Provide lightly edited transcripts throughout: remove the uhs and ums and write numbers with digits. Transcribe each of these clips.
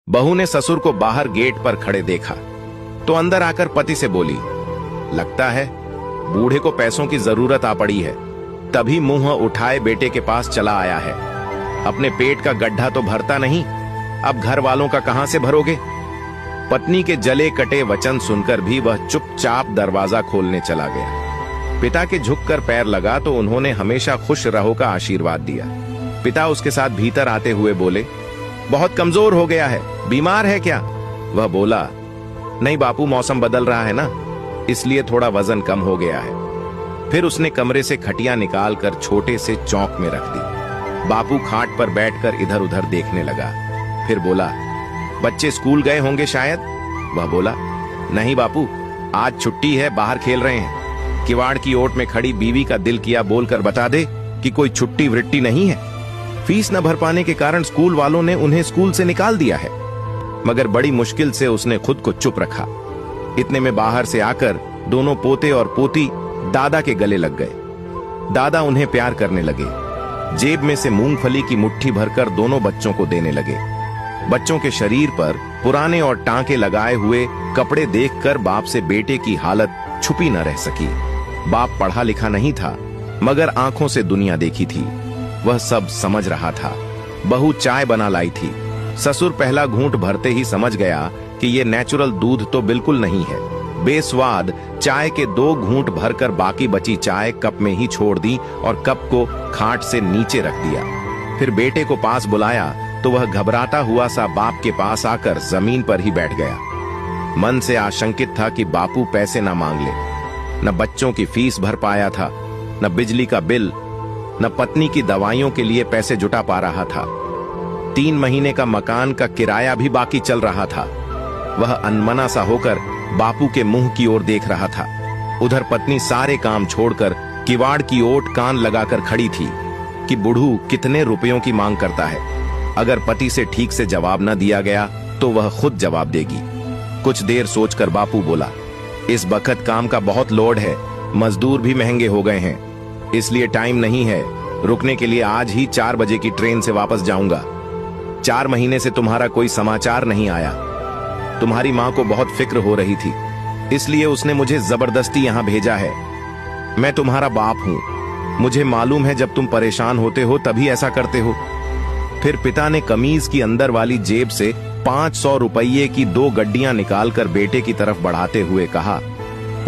बहू ने ससुर को बाहर गेट पर खड़े देखा तो अंदर आकर पति से बोली, लगता है बूढ़े को पैसों की जरूरत आ पड़ी है। तभी मुंह उठाए बेटे के पास चला आया है। अपने पेट का गड्ढा तो भरता नहीं, अब घर वालों का कहां से भरोगे। पत्नी के जले कटे वचन सुनकर भी वह चुपचाप दरवाजा खोलने चला गया। पिता के झुककर पैर लगा तो उन्होंने हमेशा खुश रहो का आशीर्वाद दिया। पिता उसके साथ भीतर आते हुए बोले, बहुत कमजोर हो गया है, बीमार है क्या? वह बोला, नहीं बापू, मौसम बदल रहा है ना, इसलिए थोड़ा वजन कम हो गया है। फिर उसने कमरे से खटिया निकालकर छोटे से चौक में रख दी। बापू खाट पर बैठकर इधर उधर देखने लगा। फिर बोला, बच्चे स्कूल गए होंगे शायद? वह बोला, नहीं बापू, आज छुट्टी है, बाहर खेल रहे हैं। किवाड़ की ओट में खड़ी बीवी का दिल किया बोलकर बता दे कि कोई छुट्टी वृट्टी नहीं है। फीस न भर पाने के कारण स्कूल वालों ने उन्हें स्कूल से निकाल दिया है। मगर बड़ी मुश्किल से उसने खुद को चुप रखा। इतने में बाहर से आकर दोनों पोते और पोती दादा के गले लग गए। दादा उन्हें प्यार करने लगे। जेब में से मूंगफली की मुट्ठी भरकर दोनों बच्चों को देने लगे। बच्चों के शरीर पर पुराने और टांके लगाए हुए कपड़े देखकर बाप से बेटे की हालत छुपी न रह सकी। बाप पढ़ा लिखा नहीं था, मगर आंखों से दुनिया देखी थी। वह सब समझ रहा था। बहू चाय बना लाई थी। ससुर पहला घूंट भरते ही समझ गया कि ये नेचुरल दूध तो बिल्कुल नहीं है। बेस्वाद चाय के 2 घूंट भरकर बाकी बची चाय कप में ही छोड़ दी और कप को खाट से नीचे रख दिया। फिर बेटे को पास बुलाया तो वह घबराता हुआ सा बाप के पास आकर जमीन पर ही बैठ गया। मन से आशंकित था कि बापू पैसे ना मांग ले। न बच्चों की फीस भर पाया था, न बिजली का बिल, न पत्नी की दवाइयों के लिए पैसे जुटा पा रहा था। 3 महीने का मकान का किराया भी बाकी चल रहा था। वह अनमना सा होकर बापू के मुंह की ओर देख रहा था। उधर पत्नी सारे काम छोड़कर किवाड़ की ओट कान लगाकर खड़ी थी कि बुढ़ू कितने रुपयों की मांग करता है। अगर पति से ठीक से जवाब न दिया गया तो वह खुद जवाब देगी। कुछ देर सोचकर बापू बोला, इस बखत काम का बहुत लोड है, मजदूर भी महंगे हो गए हैं, इसलिए टाइम नहीं है। रुकने के लिए आज ही 4 बजे की ट्रेन से वापस जाऊंगा। 4 महीने से तुम्हारा कोई समाचार नहीं आया। तुम्हारी मां को बहुत फिक्र हो रही थी, इसलिए उसने मुझे जबरदस्ती यहां भेजा है। मैं तुम्हारा बाप हूं, मुझे मालूम है जब तुम परेशान होते हो तभी ऐसा करते हो। फिर पिता ने कमीज की अंदर वाली जेब से 500 रुपये की 2 गड्डियां निकालकर बेटे की तरफ बढ़ाते हुए कहा,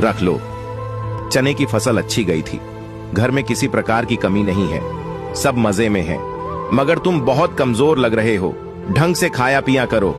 रख लो। चने की फसल अच्छी गई थी, घर में किसी प्रकार की कमी नहीं है, सब मजे में है। मगर तुम बहुत कमजोर लग रहे हो, ढंग से खाया पिया करो।